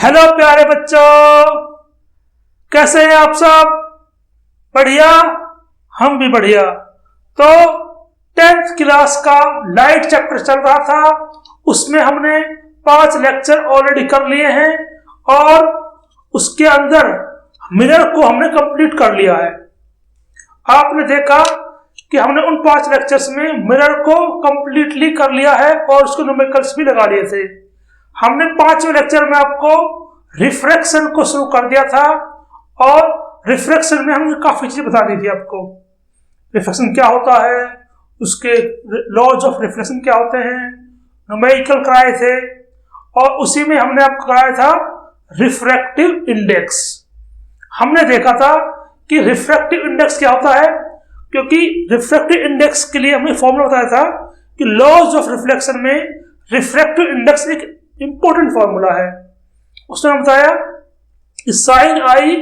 Hello प्यारे बच्चों, कैसे हैं आप सब? बढ़िया, हम भी बढ़िया। तो 10th क्लास का लाइट चैप्टर चल रहा था, उसमें हमने 5 लेक्चर ऑलरेडी कर लिए हैं और उसके अंदर मिरर को हमने कंप्लीट कर लिया है। आपने देखा कि हमने उन 5 लेक्चर्स में मिरर को कंप्लीटली कर लिया है और उसके न्यूमेरिकल्स भी लगा लिए थे। हमने 5वें लेक्चर में आपको रिफ्रैक्शन को शुरू कर दिया था और रिफ्रैक्शन में हमने काफी चीजें बता दी थी आपको। रिफ्रैक्शन क्या होता है, उसके लॉज ऑफ रिफ्रैक्शन क्या होते हैं, न्यूमेरिकल कराए थे और उसी में हमने आपको कराया था रिफ्रैक्टिव इंडेक्स। हमने देखा था कि रिफ्रैक्टिव इंडेक्स क्या होता है, क्योंकि रिफ्रैक्टिव इंडेक्स के लिए हमने फॉर्मूला बताया था कि लॉज ऑफ रिफ्लेक्शन में रिफ्रैक्टिव इंडेक्स एक इंपॉर्टेंट फॉर्मूला है। उसने बताया कि sine i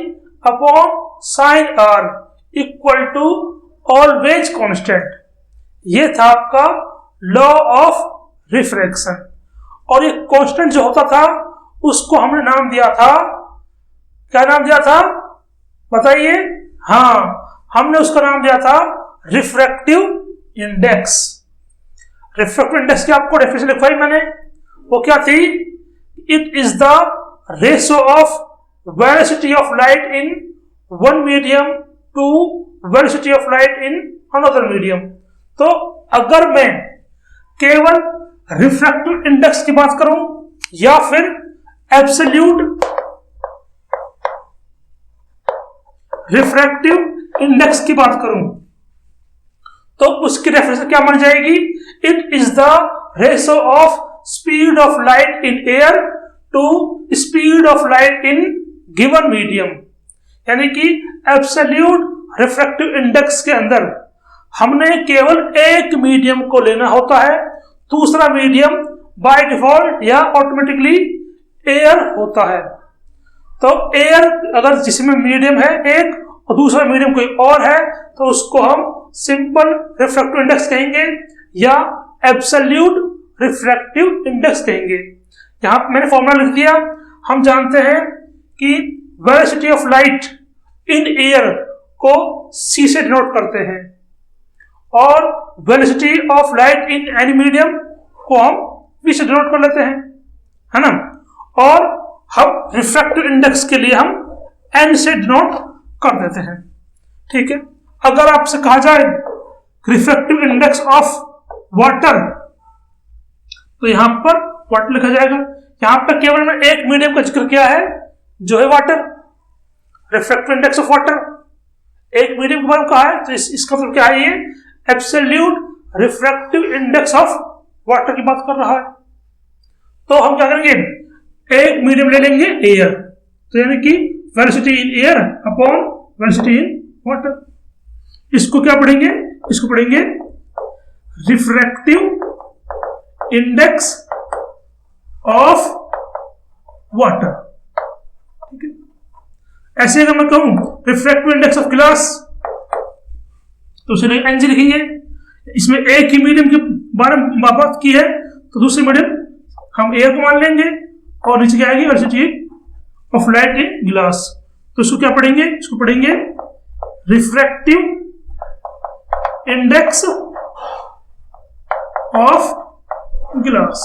upon sine r equal to always constant. ये था आपका लॉ ऑफ रिफ्रैक्शन और ये कांस्टेंट जो होता था उसको हमने नाम दिया था, क्या नाम दिया था बताइए? हाँ, हमने उसका नाम दिया था रिफ्रैक्टिव इंडेक्स। रिफ्रैक्टिव इंडेक्स की आपको डेफिनेशन लिखवाई मैंने, वो क्या थी? It is the ratio of velocity of light in one medium to velocity of light in another medium. तो अगर मैं केवल रिफ्रैक्टिव इंडेक्स की बात करूं या फिर एब्सोल्यूट रिफ्रैक्टिव इंडेक्स की बात करूं तो उसकी रेफरेंस क्या बन जाएगी? It is the ratio of speed of light in air to speed of light in given medium. यानी कि एब्सोल्यूट रिफ्रैक्टिव इंडेक्स के अंदर हमने केवल एक मीडियम को लेना होता है, दूसरा मीडियम बाय डिफॉल्ट या ऑटोमेटिकली एयर होता है। तो एयर अगर जिसमें मीडियम है एक और दूसरा मीडियम कोई और है तो उसको हम सिंपल रिफ्रैक्टिव इंडेक्स कहेंगे या एब्सोल्यूट रिफ्रैक्टिव इंडेक्स कहेंगे। यहां पर मैंने फॉर्मूला लिख दिया। हम जानते हैं कि velocity of light in air को c से डिनोट करते हैं और velocity of light in any medium को हम v से डिनोट कर लेते हैं, है ना? और हम रिफ्रैक्टिव इंडेक्स के लिए हम n से डिनोट कर देते हैं। ठीक है, अगर आपसे कहा जाए रिफ्रैक्टिव इंडेक्स ऑफ वाटर तो यहां पर वाटर लिखा जाएगा। यहां पर केवल मैंने एक मीडियम का जिक्र किया है जो है water. Refractive index of water एक मीडियम के बारे में कहा है तो इसका मतलब क्या है? ये absolute refractive index of water की बात कर रहा है। तो हम क्या करेंगे, एक मीडियम ले लेंगे एयर, तो यानी कि velocity in air upon velocity in water. इसको क्या पढ़ेंगे? इसको पढ़ेंगे रिफ्रैक्टिव इंडेक्स ऑफ वाटर। ठीक है, ऐसे अगर मैं कहूं रिफ्रैक्टिव इंडेक्स ऑफ ग्लास तो उसे एनजी लिखेंगे। इसमें एक ही मीडियम के बारे में बात की है तो दूसरे मीडियम हम एयर को मान लेंगे और नीचे क्या आएगी? Velocity of light in glass. तो इसको क्या पढ़ेंगे? इसको पढ़ेंगे रिफ्रैक्टिव इंडेक्स ऑफ ग्लास।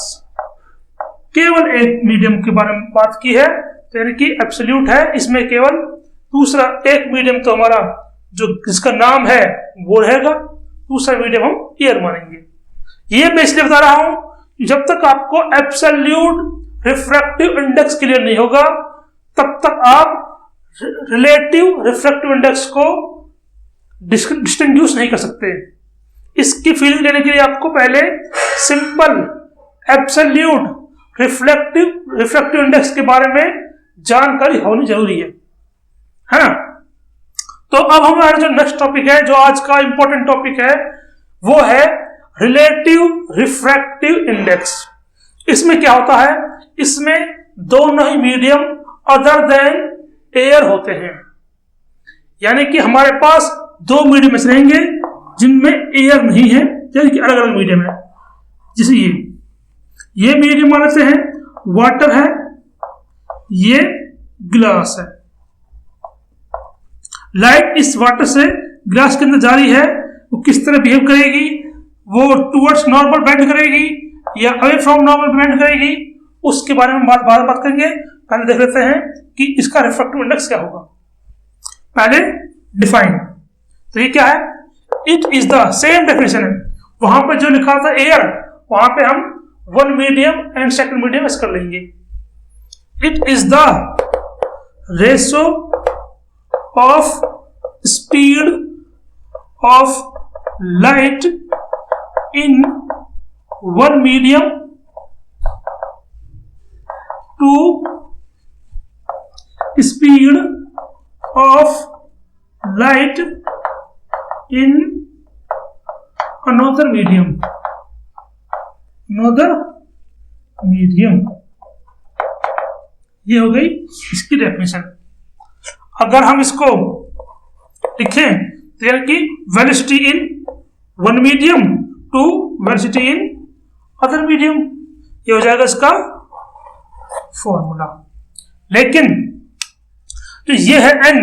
केवल एक मीडियम के बारे में बात की है तो यानी कि एब्सोल्यूट है, इसमें केवल दूसरा एक मीडियम तो हमारा जो जिसका नाम है वो रहेगा, दूसरा मीडियम हम एयर मानेंगे। ये मैं इसलिए बता रहा हूं जब तक आपको एब्सोल्यूट रिफ्रैक्टिव इंडेक्स क्लियर नहीं होगा तब तक आप रिलेटिव रिफ्रैक्टिव इंडेक्स को डिस्टिंग्विश नहीं कर सकते। इसकी फीलिंग लेने के लिए आपको पहले सिंपल एब्सोल्यूट रिफ्रैक्टिव इंडेक्स के बारे में जानकारी होनी जरूरी है ना? तो अब हमारा जो नेक्स्ट टॉपिक है, जो आज का इंपॉर्टेंट टॉपिक है, वो है रिलेटिव रिफ्रैक्टिव इंडेक्स। इसमें क्या होता है? इसमें दोनों ही मीडियम अदर देन एयर होते हैं, यानी कि हमारे पास दो मीडियम रहेंगे जिनमें एयर नहीं है, यानी कि अलग अलग मीडियम है। जैसे ये मीडियम मान लेते हैं वाटर है, ये ग्लास है, लाइट इस वाटर से ग्लास के अंदर जा रही है, वो किस तरह बिहेव करेगी, वो टुवर्ड्स नॉर्मल बेंड करेगी या अवे फ्रॉम नॉर्मल बेंड करेगी, उसके बारे में बात करेंगे। पहले देख लेते हैं कि इसका रिफ्रैक्टिव इंडेक्स क्या होगा। पहले डिफाइन, तो ये क्या है, it is the same definition है, वहां पर जो लिखा था एयर, वहां पे हम one medium and second medium ऐसे कर लेंगे। It is the ratio of speed of light in one medium to speed of light in another medium, ये हो गई इसकी डेफिनेशन। अगर हम इसको लिखें तो यानी कि velocity in one medium to velocity in other medium, ये हो जाएगा इसका फॉर्मूला। लेकिन तो ये है n,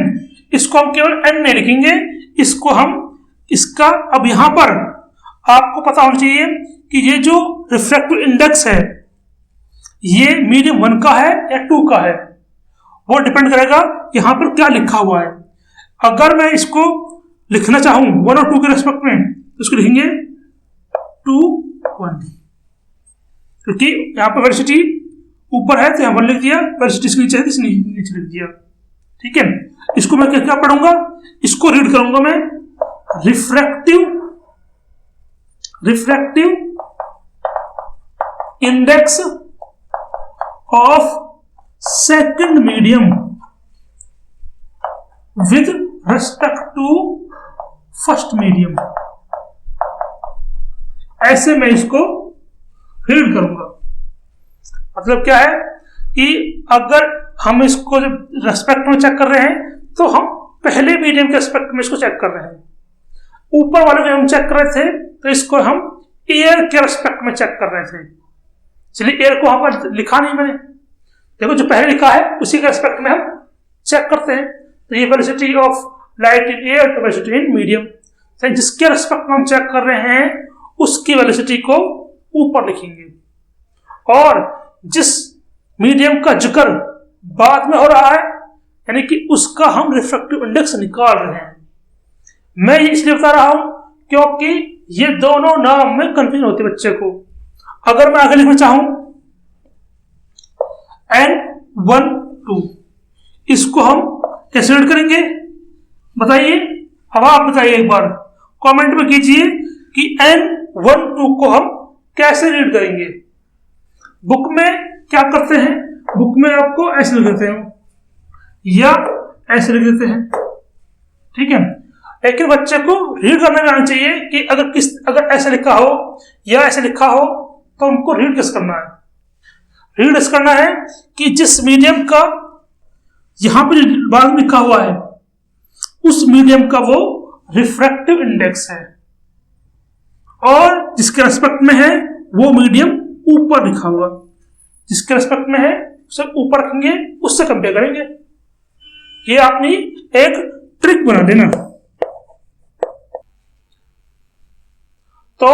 इसको हम केवल n नहीं लिखेंगे, इसको हम इसका अब यहां पर आपको पता होना चाहिए कि ये जो रिफ्रैक्टिव इंडेक्स है ये मीडियम 1 का है या 2 का है, वो डिपेंड करेगा यहां पर क्या लिखा हुआ है। अगर मैं इसको लिखना चाहूं 1 और 2 के रेस्पेक्ट में तो इसको लिखेंगे 2 1, क्योंकि यहां पर वेलोसिटी ऊपर है तो यहां 1 लिख दिया, वेलोसिटी इसके नीचे है तो नीचे लिख दिया। ठीक है, इसको मैं क्या पढ़ूंगा, इसको रीड करूंगा मैं refractive index of second medium with respect to first medium, ऐसे मैं इसको रीड करूंगा। मतलब क्या है कि अगर हम इसको जब रेस्पेक्ट में चेक कर रहे हैं तो हम पहले मीडियम के रेस्पेक्ट में इसको चेक कर रहे हैं, ऊपर वाले को हम चेक कर रहे थे तो इसको हम एयर के रेस्पेक्ट में चेक कर रहे थे। चलिए एयर को वहां पर लिखा नहीं मैंने, देखो जो पहले लिखा है उसी के रेस्पेक्ट में हम चेक करते हैं। तो ये velocity of light in air to velocity in medium, तो जिसके रेस्पेक्ट में हम चेक कर रहे हैं उसकी वेलोसिटी को ऊपर लिखेंगे, और जिस मीडियम का जिक्र बाद में हो रहा है यानी कि उसका हम रिफ्रैक्टिव इंडेक्स निकाल रहे हैं। मैं ये इसलिए बता रहा हूं क्योंकि ये दोनों नाम में कंफ्यूजन होती है बच्चे को। अगर मैं आगे लिखना चाहूं N12, इसको हम कैसे रीड करेंगे बताइए, अब आप बताइए एक बार कमेंट में कीजिए कि N12 को हम कैसे रीड करेंगे। बुक में क्या करते हैं, बुक में आपको ऐसे लिख देते हैं या ऐसे लिख देते हैं, ठीक है। लेकिन बच्चे को रीड करने में आना चाहिए कि अगर ऐसे लिखा हो या ऐसे लिखा हो तो उनको रीड किस करना है, रीड इस करना है कि जिस मीडियम का यहां पर बाद में लिखा हुआ है उस मीडियम का वो रिफ्रैक्टिव इंडेक्स है, और जिसके रेस्पेक्ट में है वो मीडियम ऊपर लिखा हुआ, जिसके रेस्पेक्ट में है उसे ऊपर रखेंगे, उससे कंपेयर करेंगे। ये अपनी एक ट्रिक बना देना। तो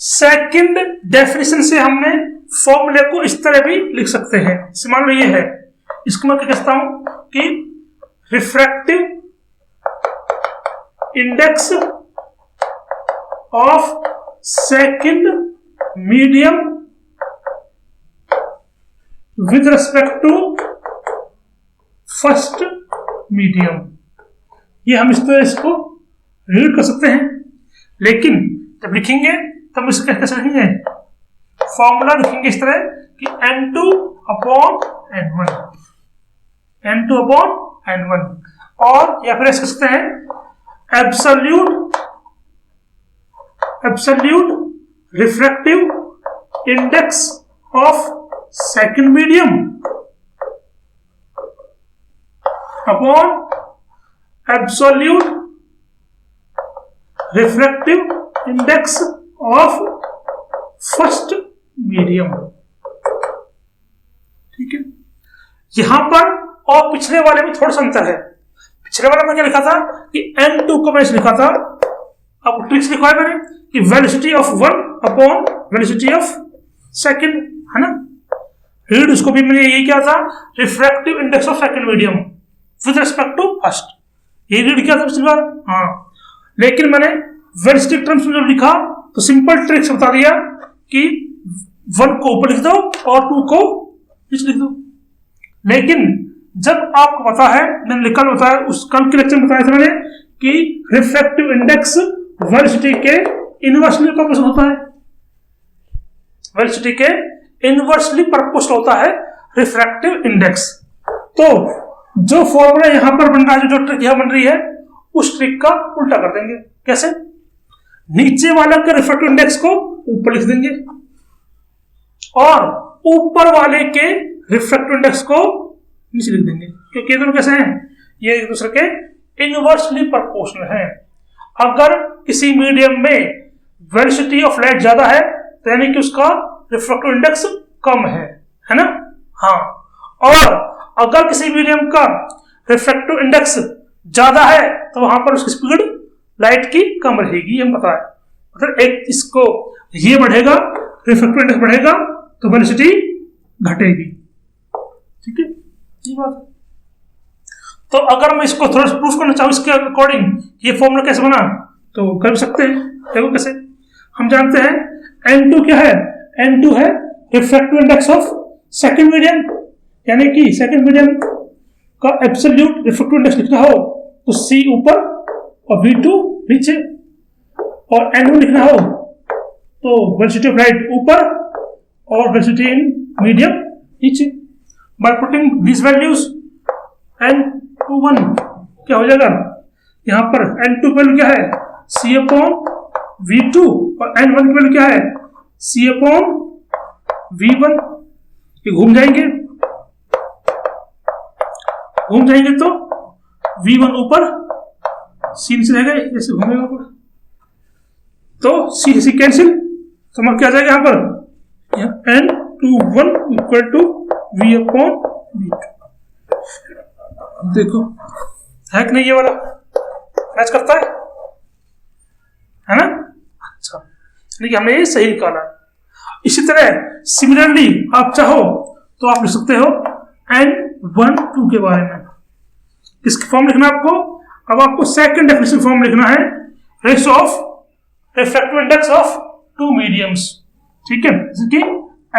सेकंड डेफिनेशन से हमने फॉर्मूले को इस तरह भी लिख सकते हैं। मान लो ये है, इसको मैं क्या कहता हूं कि refractive index of second medium with respect to first medium. ये हम इस तरह इसको रीड कर सकते हैं, लेकिन जब लिखेंगे तब इसको कैसे लिखेंगे, फॉर्मूला लिखेंगे इस तरह कि N2 upon N1, N2 upon N1, और या फिर ऐसे सकते हैं absolute refractive index of second medium upon absolute refractive index of first medium. ठीक है, यहां पर और पिछले वाले में थोड़ा सा अंतर है। पिछले वाले में क्या लिखा था कि n2 को मैंने लिखा था, अब ट्रिक्स लिखा है मैंने कि velocity of one upon velocity of second, है ना। रीड उसको भी मैंने यही किया था, refractive index of second medium with respect to first, ये रीड किया था पिछली बार। हाँ, लेकिन मैंने वेलोसिटी टर्म्स में जब लिखा तो सिंपल ट्रिक्स बता दिया कि 1 को ऊपर लिख दो और 2 को नीचे लिख दो। लेकिन जब आपको पता है, मैंने लिखा बताया उस कल के लेक्चर में बताया था मैंने कि रिफ्रैक्टिव इंडेक्स वेलोसिटी के इनवर्सली प्रोपोर्शनल होता है, वेलोसिटी के इनवर्सली प्रोपोर्शनल होता है रिफ्रैक्टिव इंडेक्स। तो जो फॉर्मूला यहां पर बन रहा है, जो ट्रिक यहां बन रही है, उस ट्रिक का उल्टा कर देंगे। कैसे? नीचे वाला के रिफ्रैक्टिव इंडेक्स को ऊपर लिख देंगे और ऊपर वाले के रिफ्रैक्टिव इंडेक्स को नीचे लिख देंगे, क्योंकि ये दोनों कैसे हैं, ये एक दूसरे के इनवर्सली प्रोपोर्शनल हैं। अगर किसी मीडियम में वेलोसिटी ऑफ लाइट ज्यादा है तो यानी कि उसका रिफ्रैक्टिव इंडेक्स कम है ना। हाँ, और अगर किसी मीडियम का रिफ्रैक्टिव इंडेक्स ज्यादा है तो वहां पर उसकी स्पीड लाइट की कम रहेगी, हम पता है। मतलब एक इसको ये बढ़ेगा, रिफ्रैक्टिव इंडेक्स बढ़ेगा तो वेलोसिटी घटेगी, ठीक है, ये बात है। तो अगर मैं इसको थोड़ा सा प्रूफ करना चाहूँ इसके अकॉर्डिंग ये फॉर्मूला कैसे बना, तो कर सकते हैं। देखो कैसे, हम जानते हैं n2 क्या है, n2 है refractive index of second medium, यानी कि सेकंड मीडियम का एब्सोल्यूट रिफ्रैक्टिव इंडेक्स लिखना हो तो c ऊपर और v2 नीचे, और n1 लिखना हो तो वेलोसिटी ऑफ लाइट ऊपर और वेलोसिटी इन मीडियम नीचे। By putting this values n21 क्या हो जाएगा, यहां पर n2 की वैल्यू क्या है c अपॉन v2 और n1 की वैल्यू क्या है c अपॉन v1। ये घूम जाएंगे तो v1 ऊपर c नीचे रहेगा, ऐसे घूमेगा ऊपर, तो c कैंसिल, तो हमारा क्या जाएगा यहां पर n21 equal to v upon v2। देखो है कि नहीं, ये वाला मैच करता है ना। अच्छा, यानी कि हमने ये सही निकाला। इसी तरह सिमिलरली आप चाहो तो आप लिख सकते हो n12 के बारे में। किसकी फॉर्म लिखना है आपको, अब आपको सेकंड डेफिनेशन फॉर्म लिखना है, ratio of refractive index of two mediums, ठीक है, जैसे कि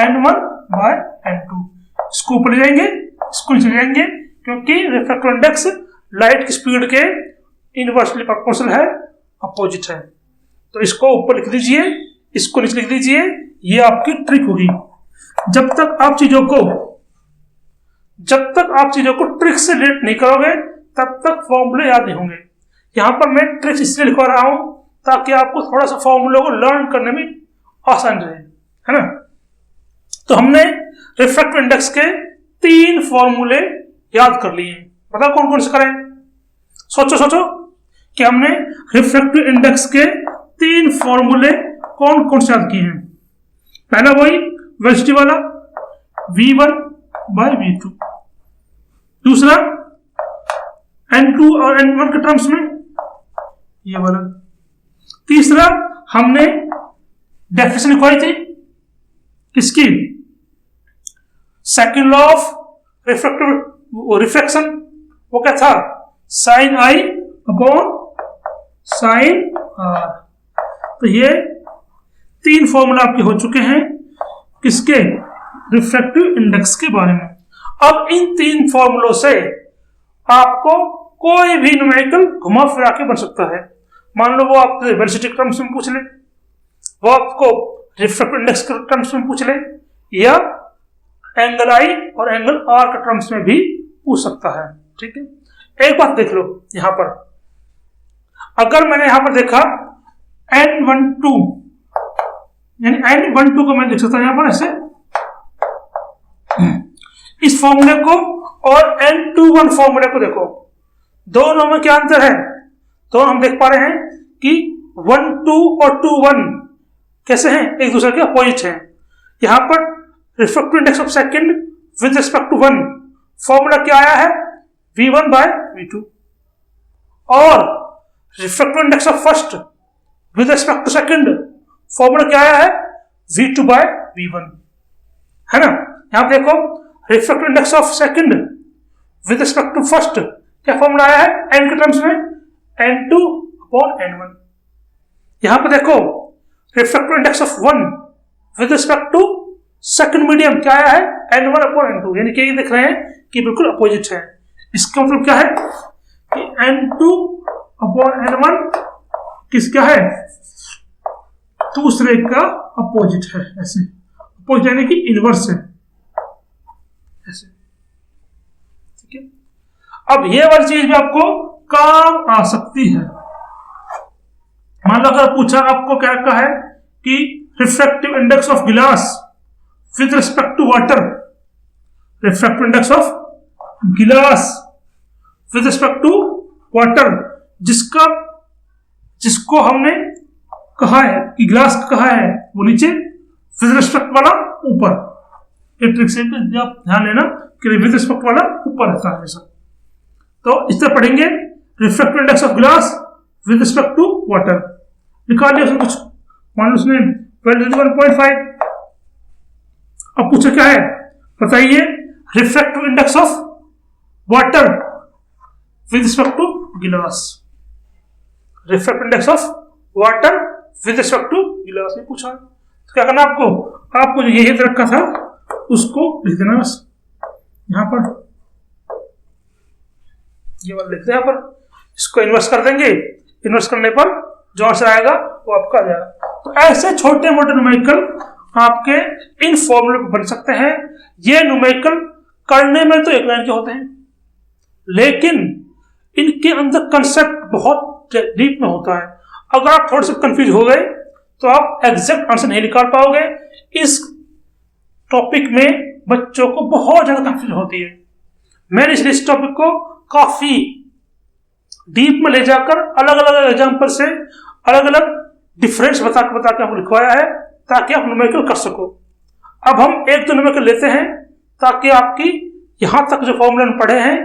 n1 बाय n2। इसको ऊपर ले जाएंगे, इसको नीचे ले जाएंगे, क्योंकि रिफ्रैक्टिव इंडेक्स लाइट की स्पीड के इनवर्सली प्रोपोर्शनल है, अपोजिट है। तो इसको ऊपर लिख दीजिए, इसको नीचे लिख दीजिए, ये आपकी ट्रिक होगी। जब तक आप चीजों को ट्रिक से रिलेट नहीं करोगे तब तक फॉर्मूले याद नहीं होंगे। यहां पर मैं ट्रिक्स इसलिए लिखवा रहा हूं ताकि आपको थोड़ा सा फॉर्मूले को लर्न करने में आसान रहे, है ना। तो हमने रिफ्रैक्टिव इंडेक्स के 3 फॉर्मूले याद कर लिए। बताओ कौन कौन से करें, सोचो कि हमने रिफ्रैक्टिव इंडेक्स के 3 फॉर्मूले कौन कौन से याद किए हैं। पहला वही वेलोसिटी वाला v1 बाय v2, दूसरा n2 और n1 के टर्म्स में ये वाला, तीसरा हमने डेफिनेशन लिखवाई थी किसकी, सेकंड लॉ ऑफ रिफ्रैक्शन, वो क्या था, sine i upon sine r। तो ये 3 फॉर्मूला आपके हो चुके हैं किसके, रिफ्रैक्टिव इंडेक्स के बारे में। अब इन 3 फॉर्मूलों से आपको कोई भी न्यूमेरिकल घुमा फिरा के बन सकता है। मान लो वो आपके वेलोसिटी टर्म्स में पूछ ले, वो आपको रिफ्रैक्टिव इंडेक्स के टर्म्स में पूछ ले, या एंगल I और एंगल R के टर्म्स में भी पूछ सकता है, ठीक है। एक बात देख लो, यहां पर अगर मैंने यहां पर देखा n12, यानी n12 को मैं देख सकता हूं यहां पर ऐसे, इस फॉर्मूले को और n21 फॉर्मूले को देखो, दोनों में क्या अंतर है। तो हम देख पा रहे हैं कि 12 और 21 कैसे हैं, एक दूसरे के अपोजिट हैं। यहां पर refractive index of second with respect to 1 formula क्या आया है, V1 by V2। और refractive index of first with respect to second formula क्या आया है, V2 by V1, है ना। यहां पे देखो refractive index of second with respect to first क्या फॉर्मूला आया है, n के टर्म्स में n2 upon n1। यहां पे देखो refractive index of one with respect to second medium क्या आया है, n1 upon n2, यानी कि ये देख रहे हैं कि बिल्कुल अपोजिट है। इसका मतलब क्या है कि n2 upon n1 किस क्या है, दूसरे का अपोजिट है, ऐसे अपोजिट यानी कि इनवर्स है, ऐसे, ठीक है। अब ये वाली चीज भी आपको काम आ सकती है। मान लो अगर पूछा आपको क्या कहा है कि refractive index of glass with respect to water, refractive index of glass with respect to water, जिसको हमने कहा है कि गिलास कहा है वो नीचे, विद रिस्पेक्ट वाला ऊपर। एक ट्रिक से आप ध्यान लेना कि विद रिस्पेक्ट वाला ऊपर रहता है हमेशा। तो इस तरह पढ़ेंगे refractive index of glass with respect to water. निकाल लिया उसने कुछ, मान लो उसने वैल्यू 1.5। अब पूछा क्या है, बताइए refractive index of water with respect to glass, refractive index of water with respect to glass ये पूछा। तो क्या करना आपको जो यही रखा था उसको लिख देना बस यहां पर, ये वाला लिख दे यहां पर, इसको इन्वर्स कर देंगे, इन्वर्स करने पर जो आंसर आएगा वो आपका आ जाएगा। तो ऐसे छोटे मोटे न्यूमेरिकल आपके इन फॉर्मूले पर बन सकते हैं। ये न्यूमेरिकल करने में तो एक लाइन के होते हैं, लेकिन इनके अंदर कंसेप्ट बहुत डीप में होता है। अगर आप थोड़े से कंफ्यूज हो गए तो आप एग्जैक्ट आंसर नहीं निकाल पाओगे। इस टॉपिक में बच्चों को बहुत ज्यादा कंफ्यूज होती है। मैंने इसलिए इस टॉपिक को काफी डीप में ले जाकर अलग अलग एग्जाम्पल से अलग अलग डिफरेंस बता के आपको लिखवाया है, ताकि आप न्यूमेरिकल कर सको। अब हम एक दो न्यूमेरिकल लेते हैं ताकि आपकी यहां तक जो फॉर्मूला पढ़े हैं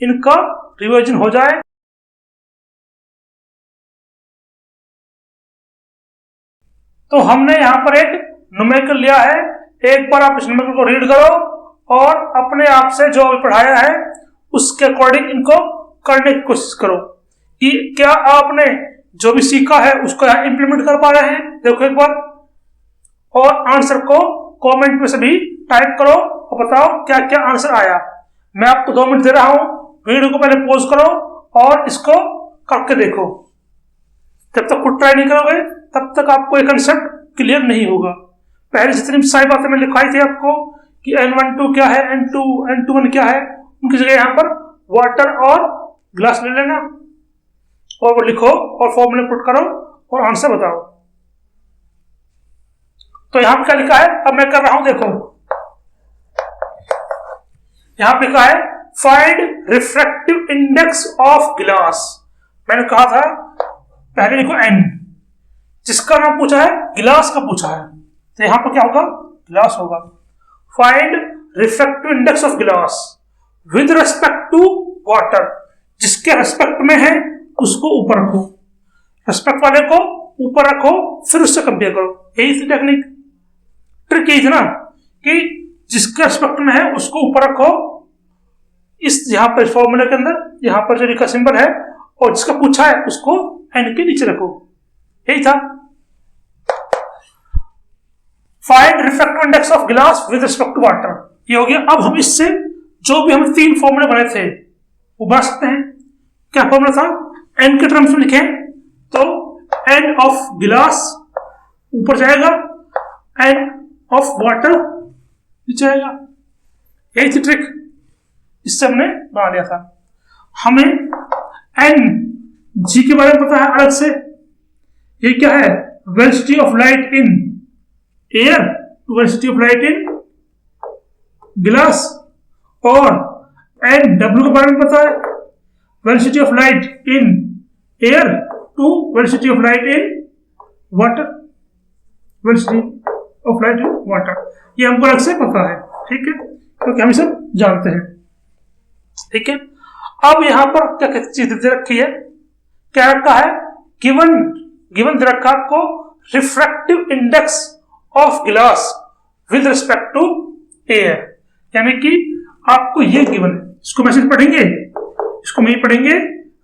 इनका रिवीजन हो जाए। तो हमने यहां पर एक न्यूमेरिकल लिया है, एक बार आप इस न्यूमेरिकल को रीड करो और अपने आप से जो भी पढ़ाया है उसके अकॉर्डिंग इनको करने की कोशिश करो कि क्या आपने जो भी सीखा है उसको यहां इंप्लीमेंट कर पा रहे हैं। देखो एक बार, और आंसर को कमेंट में से भी टाइप करो और बताओ क्या क्या आंसर आया। मैं आपको 2 मिनट दे रहा हूं, वीडियो को पहले पॉज करो और इसको करके देखो। जब तक खुद ट्राई नहीं करोगे तब तक आपको एक कंसेप्ट क्लियर नहीं होगा। पहले जितनी सारी बातें मैंने लिखाई थी आपको कि N12 क्या है, N21 क्या है, उनकी जगह यहां पर वाटर और ग्लास ले लेना और वो लिखो और फॉर्मूले पुट करो और आंसर बताओ। तो यहां पे क्या लिखा है, अब मैं कर रहा हूं, देखो यहां पे लिखा है find refractive index of glass. मैंने कहा था पहले लिखो N, जिसका नाम पूछा है गिलास का पूछा है, तो यहां पर क्या होगा, गिलास होगा। Find refractive index of glass with respect to water, जिसके रिस्पेक्ट में है उसको ऊपर रखो, रिस्पेक्ट वाले को ऊपर रखो, फिर उससे कंपेयर करो। यही थी टेक्निक, ट्रिक यही थी ना कि जिसके रिस्पेक्ट में है उसको ऊपर रखो, इस यहां पर फॉर्मूले के अंदर यहां पर जो लिखा सिंबल है, और जिसका पूछा है उसको एन के नीचे रखो, यही था। Find refractive index of glass with respect to water, ये हो गया। अब हम इससे जो भी हम 3 फॉर्मूले बनाए थे वो बना सकते हैं। क्या फॉर्मूला था, एन के टर्म्स में लिखे तो एन ऑफ गिलास ऊपर जाएगा, एन ऑफ वाटर नीचे आएगा। यही थी ट्रिक, इससे हमने बना लिया था। हमें एन जी के बारे में पता है अलग से, ये क्या है, velocity of light in air to velocity of light in glass, और एन डब्ल्यू के बारे में पता है, velocity of light in air to velocity of light in water, velocity of light in water, ये हमको अलग से पता है, ठीक है, क्योंकि हम सब जानते हैं। ठीक है। अब यहां पर क्या चीज दे रखी है, क्या रखा है, गिवन दे रखा आपको refractive index of glass with respect to air, यानी कि आपको ये गिवन है, इसको मैसेज पढ़ेंगे, इसको मैं पढ़ेंगे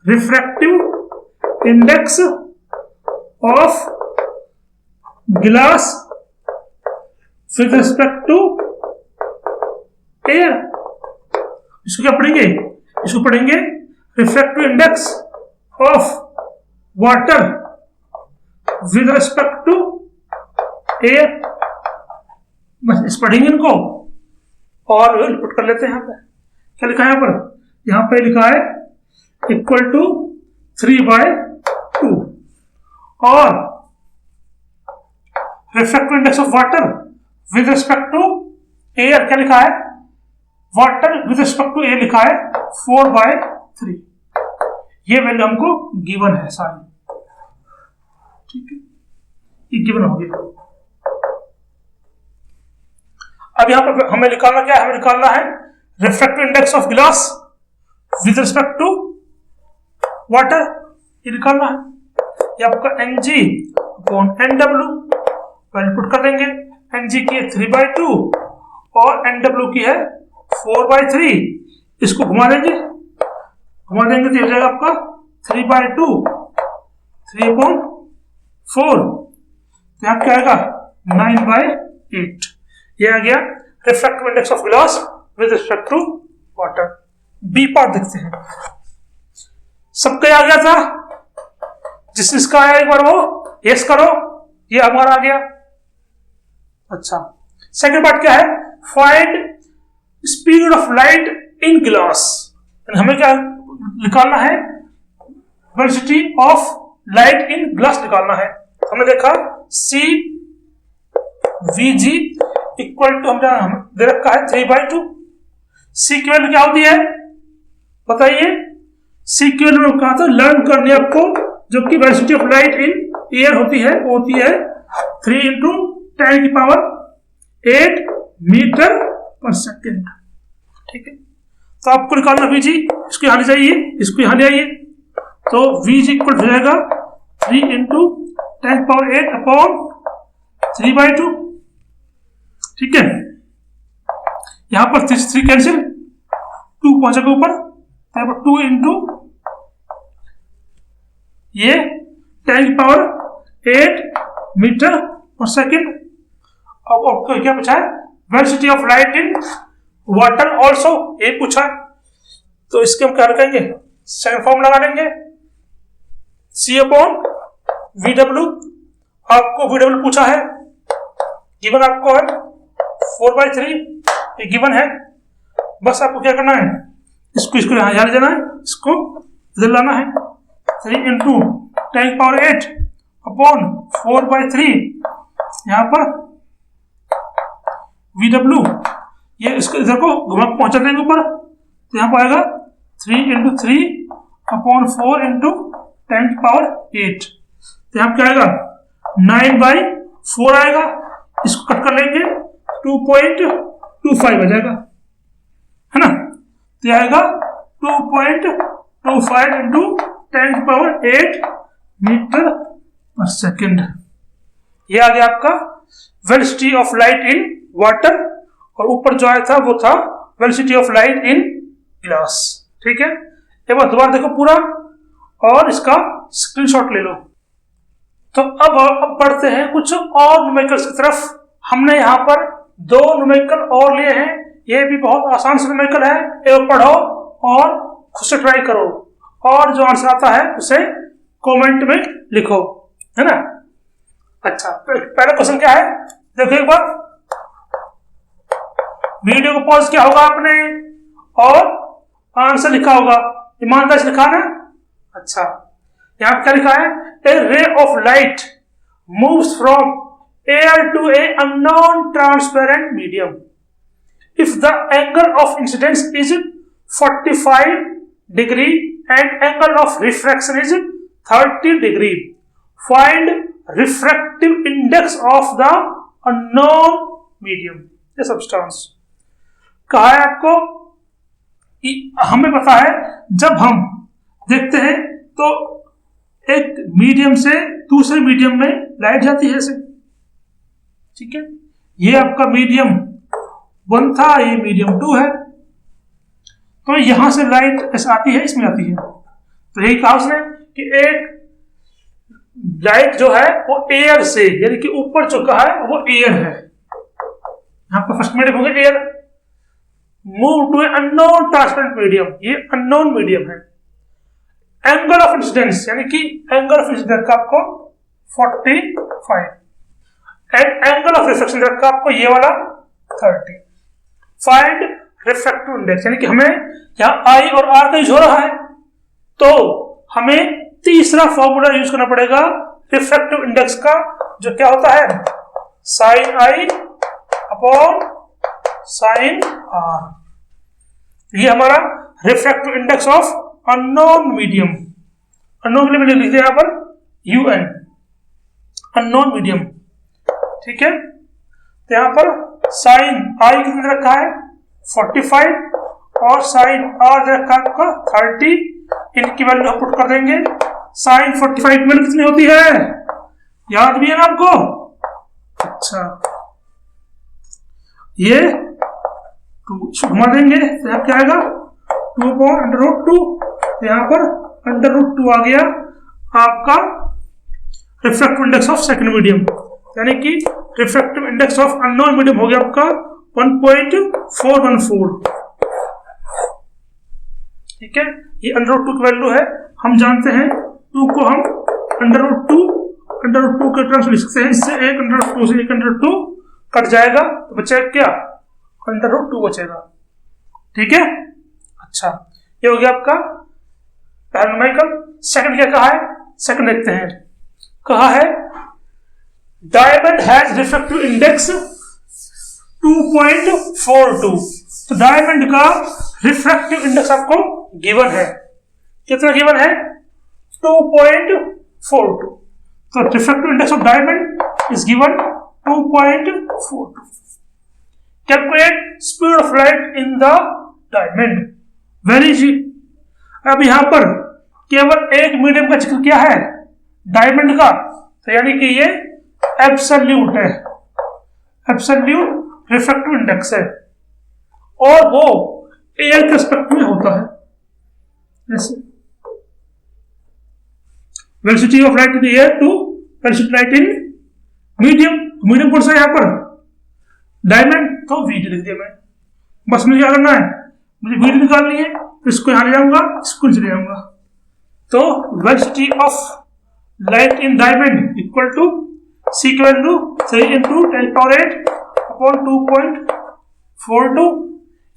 refractive index of glass with respect to air. इसको क्या पढ़ेंगे, इसको पढ़ेंगे refractive index of water with respect to air. बस इस पढ़ेंगे इनको और पुट कर लेते हैं। यहाँ पे क्या लिखा है, यहाँ पे लिखा है इक्वल टू 3/2 और refractive index of water with respect to air क्या लिखा है, water with respect to air लिखा है 4/3। ये वैल्यू हमको गिवन है सारी, ठीक है, ये गिवन हो गया। अब यहां पर हमें निकालना क्या है, हमें निकालना है refractive index of glass with respect to water, ये निकालना है। ये आपका Ng/Nw वैल्यू पुट कर देंगे। Ng की है 3/2 और Nw की है 4/3। इसको घुमा देंगे तो ये हो जाएगा आपका 3/2 3/4, तो यहाँ क्या आएगा 9/8। ये आ गया refractive index of glass with respect to water. B part देखते हैं, सबका आ गया था, जिसका आया एक बार वो यस करो, ये हमारा आ गया। अच्छा, सेकंड पार्ट क्या है, find speed of light in glass. हमें क्या निकालना है, velocity of light in glass निकालना है। हमने देखा सी वी जी इक्वल टू हम दे रखा है 3/2। सी की वैल्यू क्या होती है बताइए, सी की वैल्यू कहा था लर्न करनी आपको, जो कि velocity of light in air होती है, वो होती है 3 × 10⁸ मीटर पर सेकेंड, ठीक है। तो आपको निकालना वीजी, इसको यहां ले जाइए, इसको यहां ले आइए, तो वीजी इक्वल हो जाएगा 3 × 10⁻⁸/3/2, ठीक है। यहां पर 3 कैंसिल, 2 पहुंचेगा ऊपर, यहाँ पर 2 × ये 10⁸ मीटर पर सेकेंड। अब आपको क्या पूछा है, velocity of light in water also, ये पूछा है, तो इसके हम क्या रखेंगे, सेकंड फॉर्म लगा लेंगे, C/VW। आपको VW पूछा है, गिवन आपको है 4/3, ये गिवन है। बस आपको क्या करना है, इसको यहां ले जाना है, इसको इधर लाना है, 3 × 10⁸/4/3, यहां पर VW, ये इसको इधर को घुमा पहुंचा देंगे ऊपर, तो यहां पर आएगा 3 × 3/4 × 10⁸, तो यहां क्या आएगा 9/4 आएगा। इसको कट कर लेंगे 2.25 आ जाएगा, है ना, तो यह आएगा 2.25 × 10⁸ मीटर पर सेकेंड। ये आ गया आपका velocity of light in water, और ऊपर जो आया था वो था velocity of light in glass, ठीक है। एक बार दोबारा देखो पूरा और इसका स्क्रीनशॉट ले लो। तो अब बढ़ते हैं कुछ और न्यूमेरिकल्स की तरफ। हमने यहाँ पर 2 न्यूमेरिकल और लिए हैं, ये भी बहुत आसान से न्यूमेरिकल है, एक पढ़ो और खुद से ट्राई करो, और जो आंसर आता है उसे कमेंट में लिखो, है ना। अच्छा, पहला क्वेश्चन क्या है, देखो एक बार, वीडियो को पॉज किया होगा आपने और आंसर लिखा होगा, ईमानदारी से लिखा ना। अच्छा, यहां पर क्या लिखा है, a ray of light moves from air to a unknown transparent medium if the angle of incidence is 45 degree and angle of refraction is 30 degree. Find refractive index of the unknown medium, the substance. कहा है आपको हमें पता है जब हम देखते हैं तो एक मीडियम से दूसरे मीडियम में लाइट जाती है ऐसे, ठीक है। ये आपका मीडियम 1 था, ये मीडियम 2 है, तो यहां से लाइट ऐसे आती है, इसमें आती है। तो यही कहा उसने कि एक लाइट जो है वो एयर से, यानी कि ऊपर जो कहा है वो एयर है, यहां पर फर्स्ट मीडियम हो गया air, move to a unknown transparent medium, ये अननोन मीडियम है। एंगल ऑफ इंसिडेंस, यानी कि एंगल ऑफ इंसिडेंस का आपको 45 एंड एंगल ऑफ रिफ्लेक्शन का आपको ये वाला 30। फाइंड रिफ्रैक्टिव इंडेक्स, यानी कि हमें यहां आई और आर का यूज हो रहा है, तो हमें तीसरा फॉर्मूला यूज करना पड़ेगा रिफ्रैक्टिव इंडेक्स का, जो क्या होता है sine i upon sine r. ये हमारा refractive index of unknown medium, unknown के लिए मैंने लिख दिया यहां पर UN, अननोन मीडियम, ठीक है। तो यहां पर साइन आई कितने रखा है 45 और साइन आर रखा है आपका 30, इनकी वैल्यू हम पुट कर देंगे। साइन 45 की वैल्यू कितनी होती है, याद भी है ना आपको? अच्छा, ये 2 घुमा देंगे तो यहां क्या आएगा 2/√2, तो यहां पर √2 आ गया आपका refractive index of second medium, यानी कि refractive index of unknown medium हो गया आपका 1.414, ठीक है। ये √2 की वैल्यू है, हम जानते हैं 2 को हम √2 के टर्म्स लिख सकते हैं, इससे एक √2 से एक √2 कट जाएगा तो बचेगा क्या √2 बचेगा, ठीक है। अच्छा, ये हो गया आपका पैरानॉमिकल। सेकंड क्या कहा है, सेकंड देखते हैं, कहा है डायमंड हैज रिफ्रैक्टिव इंडेक्स 2.42, तो डायमंड का रिफ्रैक्टिव इंडेक्स आपको गिवन है, कितना गिवन है 2.42, तो refractive index of diamond is given 2.42। Calculate speed of light in the diamond, very easy. अब यहां पर केवल एक मीडियम का जिक्र किया है डायमंड का, तो यानी कि ये एब्सोल्यूट है, एब्सोल्यूट रिफ्रैक्टिव इंडेक्स है, और वो एयर के रिस्पेक्ट में होता है ऐसे। Velocity of light in air to velocity light in medium, medium कौन सा है यहाँ पर डायमंड, तो वीडी लिख दिया मैं। बस मुझे क्या करना है, मुझे वीडी निकालनी है, तो इसको यहां ले जाऊंगा, इसको नीचे ले जाऊंगा, तो velocity of light in diamond equal to C की वैल्यू 3 × 10⁸ अपॉन 2.42।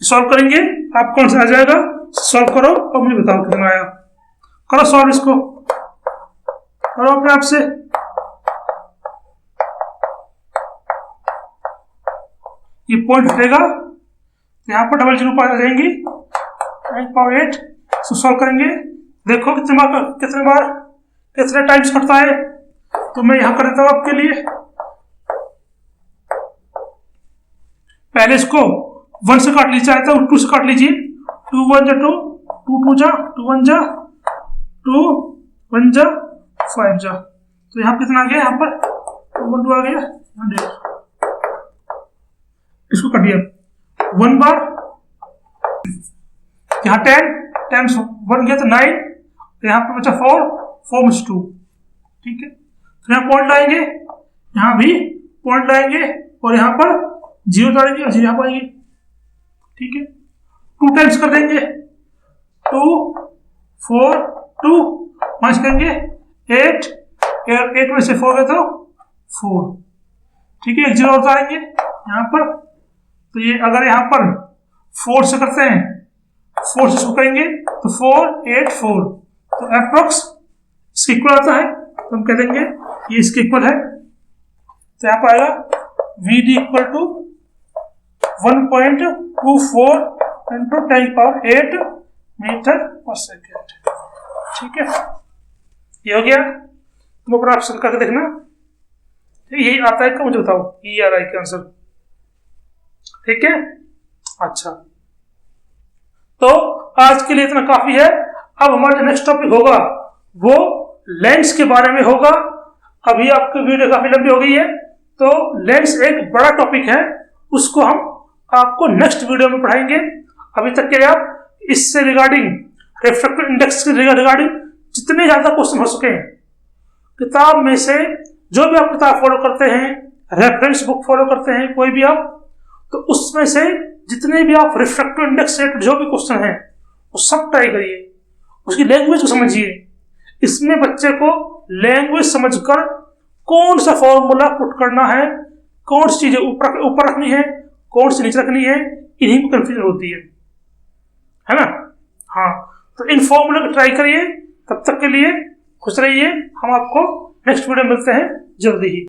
सॉल्व करेंगे आपको कौन सा आ जाएगा, सॉल्व करो और मुझे बताओ कितना आया, करो सॉल्व, इसको करो अपने आप से। ये पॉइंट हटेगा, यहां पर डबल 0 आ जाएंगी 9/8, सॉल्व करेंगे, देखो कितने टाइम्स कटता है, तो मैं यहां कर देता हूं आपके लिए। पहले इसको 1 से काट लीजिए, चाहे तो 2 से काट लीजिए, 2 1 जा 2, 2 2 जा 2 1 जा 2 1 जा 5 जा, तो यहाँ कितना आ गया, यहाँ पर 2 1 2 आ गया 100, इसको काटिए 1 बार, यहाँ 10 टाइम्स 1 गया तो 9, यहाँ पर बचा 4 में 2, ठीक है। तो यहाँ पॉइंट लाएंगे, यहाँ भी पॉइंट लाएंगे, और यहाँ पर 0 डालेंगे और 0 यहाँ पर आएंगे, ठीक है। 2 टाइम्स कर देंगे, 2 4 2 5 करेंगे 8 में से 4 गए तो 4, ठीक है। 1 0 और आएंगे यहाँ पर, तो ये अगर यहाँ पर 4 से करते हैं, 4 से इसको करेंगे तो 4 8 4, तो अप्रोक्स इसके इक्वल आता है, तो हम कह देंगे ये इसके इक्वल है, तो यहाँ पर आएगा VD इक्वल टू 1.24 × 10⁸ मीटर/सेकेंड, ठीक है। ये हो गया, तुम अपना ऑप्शन करके देखना, यही आता है क्या मुझे बताओ, ये आ रहा है क्या आंसर, ठीक है। अच्छा, तो आज के लिए इतना काफी है। अब हमारा जो नेक्स्ट टॉपिक होगा वो लेंस के बारे में होगा। अभी आपकी वीडियो काफी लंबी हो गई है, तो लेंस एक बड़ा टॉपिक है, उसको हम आपको नेक्स्ट वीडियो में पढ़ाएंगे। अभी तक के लिए आप इससे रिगार्डिंग रिफ्रैक्टिव इंडेक्स के रिगार्डिंग जितने ज्यादा क्वेश्चन हो सके किताब में से, जो भी आप किताब फॉलो करते हैं, रेफरेंस बुक फॉलो करते हैं कोई भी आप, तो उसमें से जितने भी आप रिफ्रैक्टिव इंडेक्स से जो भी क्वेश्चन है वो सब ट्राई करिए, उसकी लैंग्वेज को समझिए। इसमें बच्चे को लैंग्वेज समझकर कौन सा फॉर्मूला पुट करना है, कौन सी चीजें ऊपर रखनी है, कौन सी नीचे रखनी है, इन्हीं को कंफ्यूजन होती है ना। हाँ, तो इन फॉर्मूला को ट्राई करिए। तब तक के लिए खुश रहिए। हम आपको नेक्स्ट वीडियो मिलते हैं जल्दी ही।